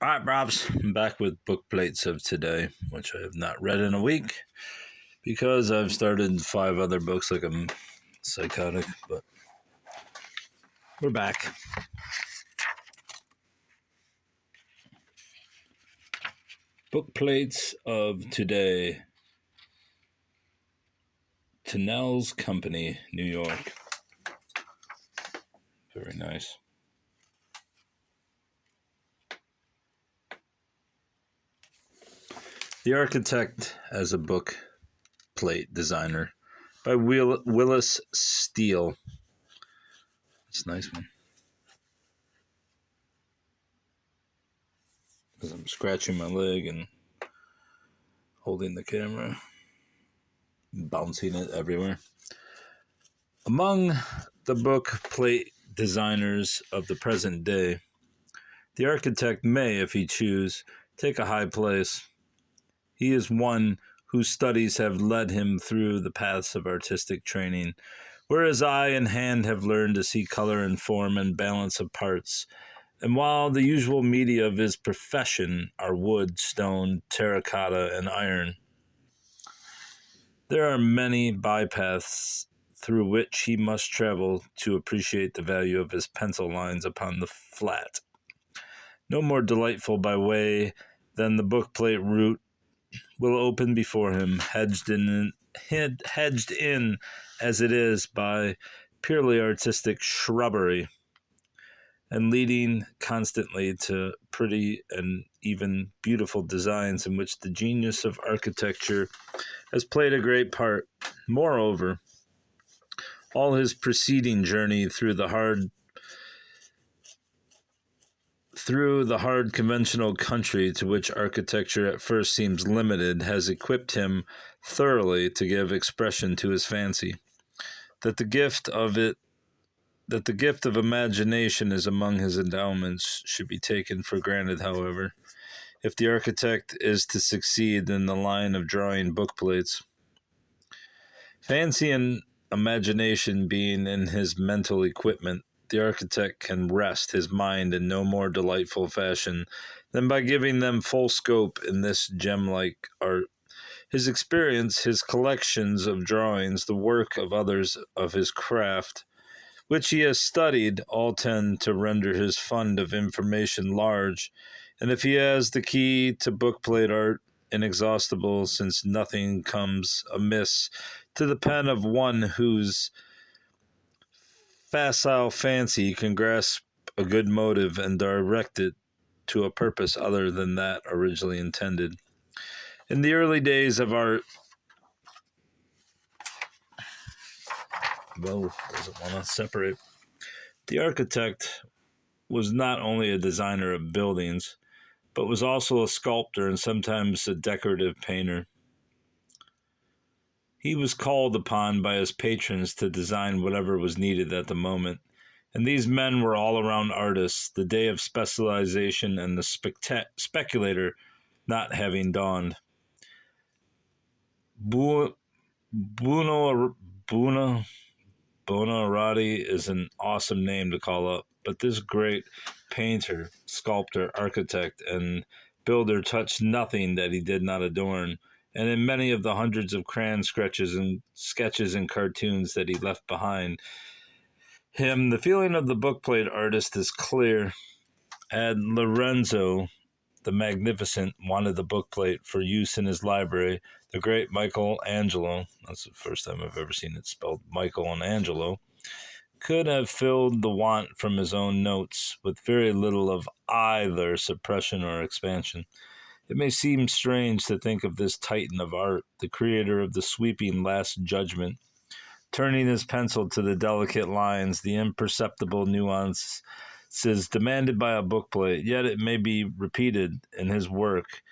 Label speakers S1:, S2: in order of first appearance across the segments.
S1: All right, Robs, I'm back with book plates of today, which I have not read in a week because I've started 5 other books like I'm psychotic, but we're back. Book plates of today. Tennell's Company, New York. Very nice. The Architect as a Book Plate Designer by Willis Steele. It's a nice one. Because I'm scratching my leg and holding the camera, bouncing it everywhere. Among the book plate designers of the present day, the architect may, if he choose, take a high place. He is one whose studies have led him through the paths of artistic training, where his eye and hand have learned to see color and form and balance of parts. And while the usual media of his profession are wood, stone, terracotta, and iron, there are many bypaths through which he must travel to appreciate the value of his pencil lines upon the flat. No more delightful by way than the bookplate route will open before him, hedged in as it is by purely artistic shrubbery, and leading constantly to pretty and even beautiful designs in which the genius of architecture has played a great part. Moreover, all his preceding journey through the hard conventional country to which architecture at first seems limited has equipped him thoroughly to give expression to his fancy. That the gift of imagination is among his endowments should be taken for granted, however, if the architect is to succeed in the line of drawing bookplates. Fancy and imagination being in his mental equipment, the architect can rest his mind in no more delightful fashion than by giving them full scope in this gem-like art. His experience, his collections of drawings, the work of others of his craft, which he has studied, all tend to render his fund of information large, and if he has the key to bookplate art, inexhaustible, since nothing comes amiss to the pen of one whose facile fancy can grasp a good motive and direct it to a purpose other than that originally intended. In the early days of art, doesn't want to separate. The architect was not only a designer of buildings, but was also a sculptor and sometimes a decorative painter. He was called upon by his patrons to design whatever was needed at the moment, and these men were all-around artists, the day of specialization and the speculator not having dawned. Buonarroti is an awesome name to call up, but this great painter, sculptor, architect, and builder touched nothing that he did not adorn, and in many of the hundreds of crayon sketches and cartoons that he left behind him, the feeling of the bookplate artist is clear. And Lorenzo the Magnificent wanted the bookplate for use in his library. The great Michelangelo, that's the first time I've ever seen it spelled Michael and Angelo, could have filled the want from his own notes with very little of either suppression or expansion. It may seem strange to think of this titan of art, the creator of the sweeping Last Judgment, turning his pencil to the delicate lines, the imperceptible nuances demanded by a bookplate, yet it may be repeated in his work,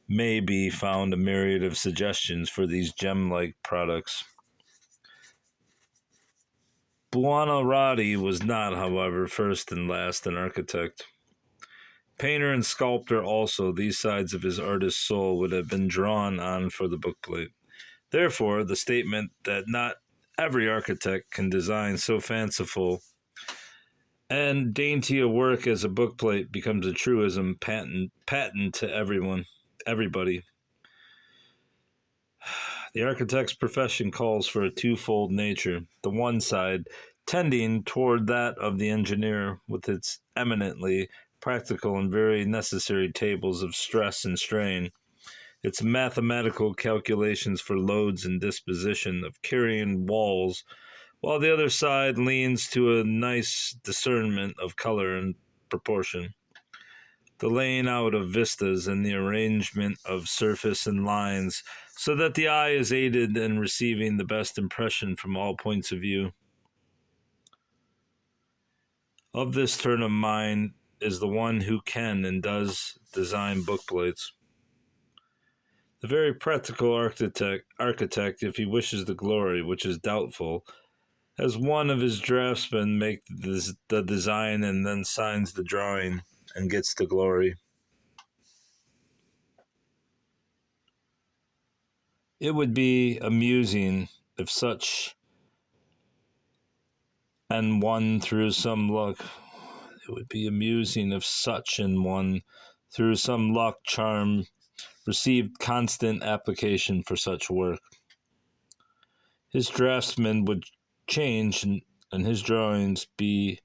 S1: may be found a myriad of suggestions for these gem-like products. Buonarroti was not, however, first and last an architect. Painter and sculptor also, these sides of his artist's soul would have been drawn on for the bookplate. Therefore, the statement that not every architect can design so fanciful And dainty a work as a bookplate becomes a truism patent to everybody. The architect's profession calls for a twofold nature. The one side tending toward that of the engineer, with its eminently practical and very necessary tables of stress and strain, its mathematical calculations for loads and disposition of carrying walls, while the other side leans to a nice discernment of color and proportion, the laying out of vistas and the arrangement of surface and lines, so that the eye is aided in receiving the best impression from all points of view. Of this turn of mind is the one who can and does design bookplates. The very practical architect, if he wishes the glory, which is doubtful, has one of his draftsmen make the design and then signs the drawing and gets the glory. It would be amusing if such and one through some luck. It would be amusing if such an one through some luck charm received constant application for such work. His draftsmen would change and his drawings be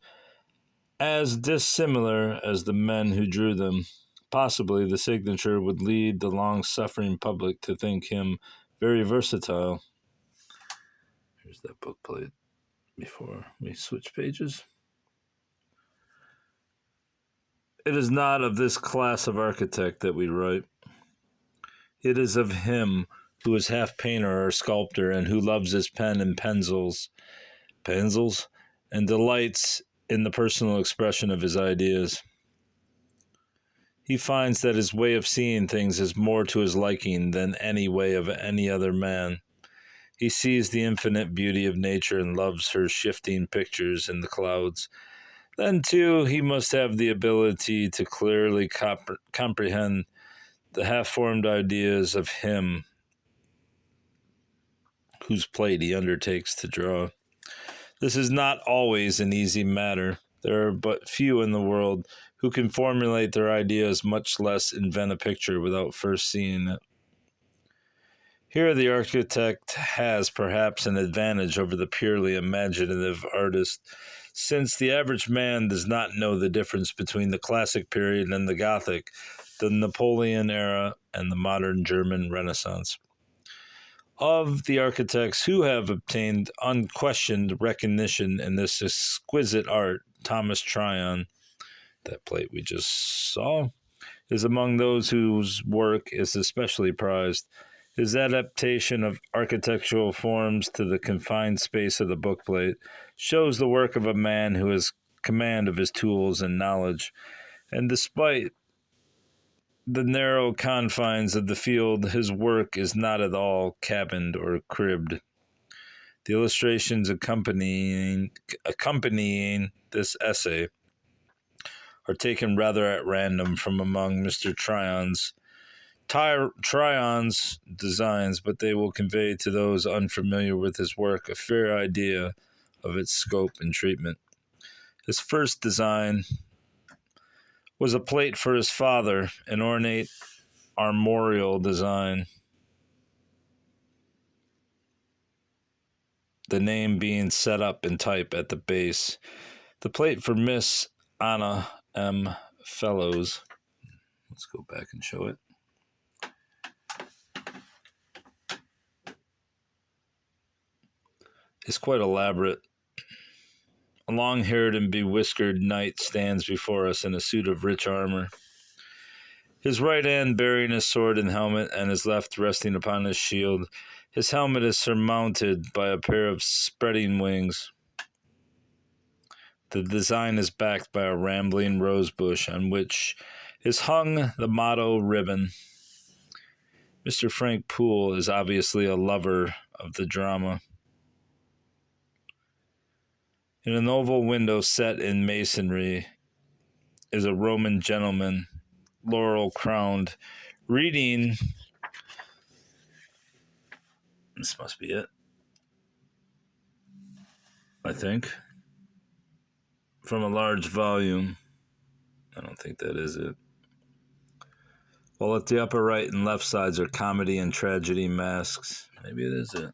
S1: as dissimilar as the men who drew them. Possibly the signature would lead the long-suffering public to think him very versatile. Here's that bookplate before we switch pages. It is not of this class of architect that we write. It is of him who is half painter or sculptor and who loves his pen and pencils, and delights in the personal expression of his ideas. He finds that his way of seeing things is more to his liking than any way of any other man. He sees the infinite beauty of nature and loves her shifting pictures in the clouds. Then, too, he must have the ability to clearly comprehend the half-formed ideas of him whose plate he undertakes to draw. This is not always an easy matter. There are but few in the world who can formulate their ideas, much less invent a picture without first seeing it. Here the architect has perhaps an advantage over the purely imaginative artist, since the average man does not know the difference between the classic period and the Gothic, the Napoleon era, and the modern German Renaissance. Of the architects who have obtained unquestioned recognition in this exquisite art, Thomas Tryon, that plate we just saw, is among those whose work is especially prized. His adaptation of architectural forms to the confined space of the bookplate shows the work of a man who has command of his tools and knowledge, and despite the narrow confines of the field, his work is not at all cabined or cribbed. The illustrations accompanying this essay are taken rather at random from among Mr. Tryon's designs, but they will convey to those unfamiliar with his work a fair idea of its scope and treatment. His first design was a plate for his father, an ornate armorial design, the name being set up in type at the base. The plate for Miss Anna M. Fellows. Let's go back and show it. It's quite elaborate. A long-haired and bewhiskered knight stands before us in a suit of rich armor, his right hand bearing his sword and helmet, and his left resting upon his shield. His helmet is surmounted by a pair of spreading wings. The design is backed by a rambling rose bush on which is hung the motto ribbon. Mr. Frank Poole is obviously a lover of the drama. In an oval window set in masonry is a Roman gentleman, laurel-crowned, reading, this must be it, I think, from a large volume. I don't think that is it. While at the upper right and left sides are comedy and tragedy masks. Maybe it is it.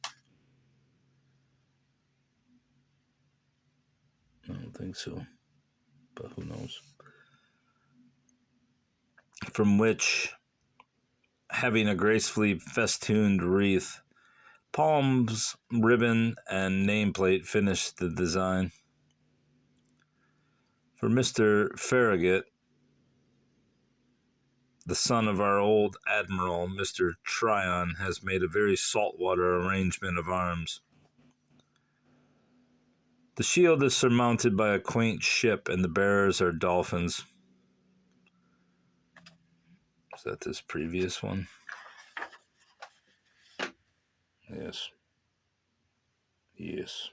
S1: I don't think so, but who knows. From which, having a gracefully festooned wreath, palms, ribbon, and nameplate finish the design. For Mr. Farragut, the son of our old admiral, Mr. Tryon, has made a very saltwater arrangement of arms. The shield is surmounted by a quaint ship, and the bearers are dolphins. Is that this previous one? Yes. Yes.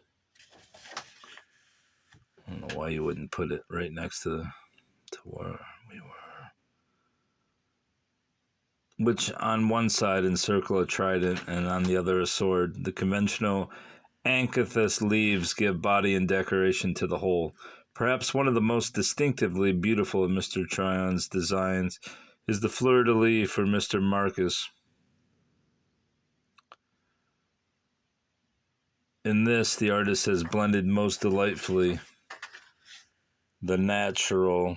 S1: I don't know why you wouldn't put it right next to where we were. Which on one side encircle a trident and on the other a sword. The conventional anthus leaves give body and decoration to the whole. Perhaps one of the most distinctively beautiful of Mr. Tryon's designs is the fleur-de-lis for Mr. Marcus. In this, the artist has blended most delightfully the natural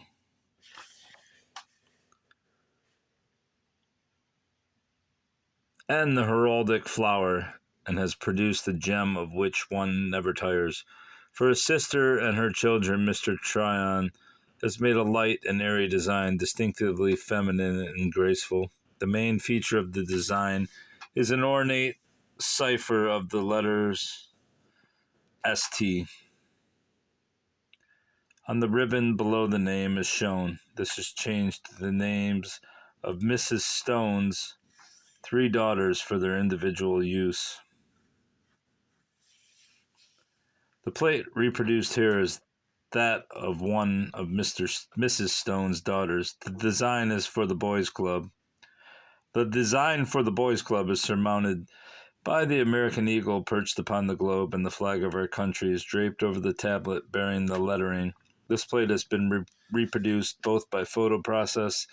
S1: and the heraldic flower, and has produced a gem of which one never tires. For his sister and her children, Mr. Tryon has made a light and airy design, distinctively feminine and graceful. The main feature of the design is an ornate cipher of the letters ST. On the ribbon below the name is shown. This is changed to the names of Mrs. Stone's 3 daughters for their individual use. The plate reproduced here is that of one of Mrs. Stone's daughters. The design is for the Boys Club. The design for the Boys Club is surmounted by the American eagle perched upon the globe, and the flag of our country is draped over the tablet bearing the lettering. This plate has been reproduced both by photo process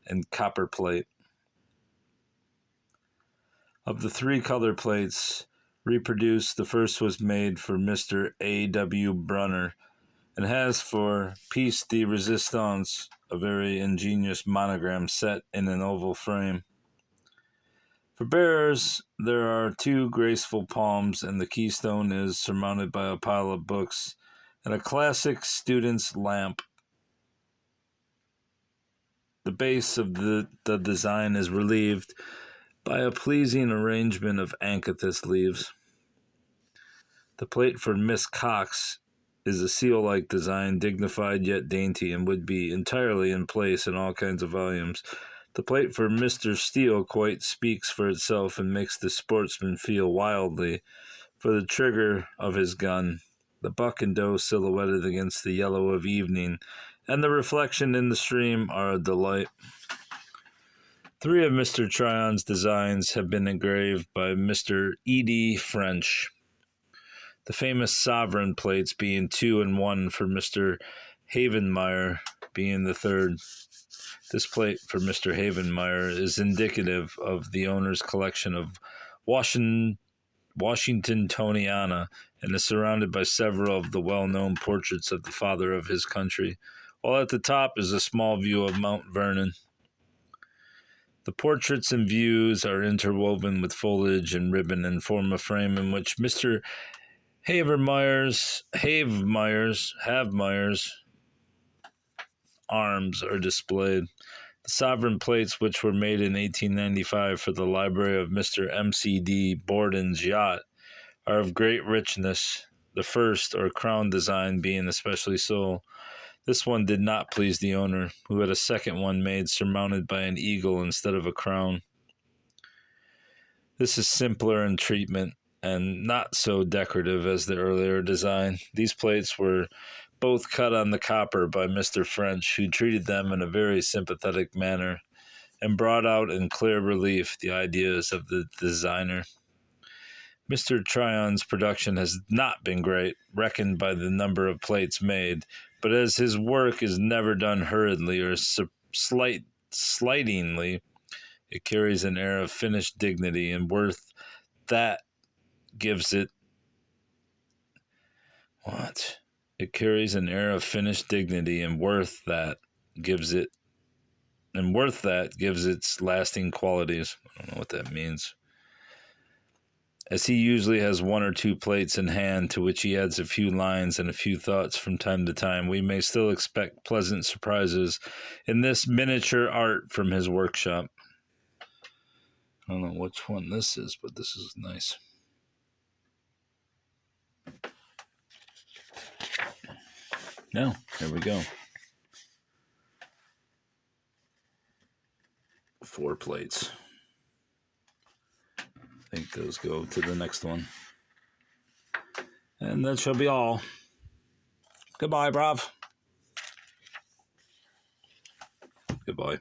S1: and copper plate. Of the 3 color plates reproduced, the first was made for Mr. A.W. Brunner and has for piece de resistance a very ingenious monogram set in an oval frame. For bearers, there are 2 graceful palms, and the keystone is surmounted by a pile of books and a classic student's lamp. The base of the design is relieved by a pleasing arrangement of anthus leaves. The plate for Miss Cox is a seal-like design, dignified yet dainty, and would be entirely in place in all kinds of volumes. The plate for Mr. Steele quite speaks for itself and makes the sportsman feel wildly for the trigger of his gun. The buck and doe silhouetted against the yellow of evening, and the reflection in the stream are a delight. 3 of Mr. Tryon's designs have been engraved by Mr. E.D. French, the famous sovereign plates being 2 and 1 for Mr. Havenmeyer being the 3rd. This plate for Mr. Havenmeyer is indicative of the owner's collection of Washingtoniana and is surrounded by several of the well-known portraits of the father of his country, while at the top is a small view of Mount Vernon. The portraits and views are interwoven with foliage and ribbon and form a frame in which Mr. Havemeyer's arms are displayed. The sovereign plates, which were made in 1895 for the library of Mr. M.C.D. Borden's yacht, are of great richness, the first, or crown design, being especially so. This one did not please the owner, who had a second one made surmounted by an eagle instead of a crown. This is simpler in treatment and not so decorative as the earlier design. These plates were both cut on the copper by Mr. French, who treated them in a very sympathetic manner and brought out in clear relief the ideas of the designer. Mr. Tryon's production has not been great, reckoned by the number of plates made, but as his work is never done hurriedly or slightingly, it carries an air of finished dignity and worth that gives it what? It carries an air of finished dignity and worth that gives it its lasting qualities. I don't know what that means. As he usually has one or two plates in hand to which he adds a few lines and a few thoughts from time to time, we may still expect pleasant surprises in this miniature art from his workshop. I don't know which one this is, but this is nice. Now, here we go. 4 plates. I think those go to the next one. And that shall be all. Goodbye, Brav. Goodbye.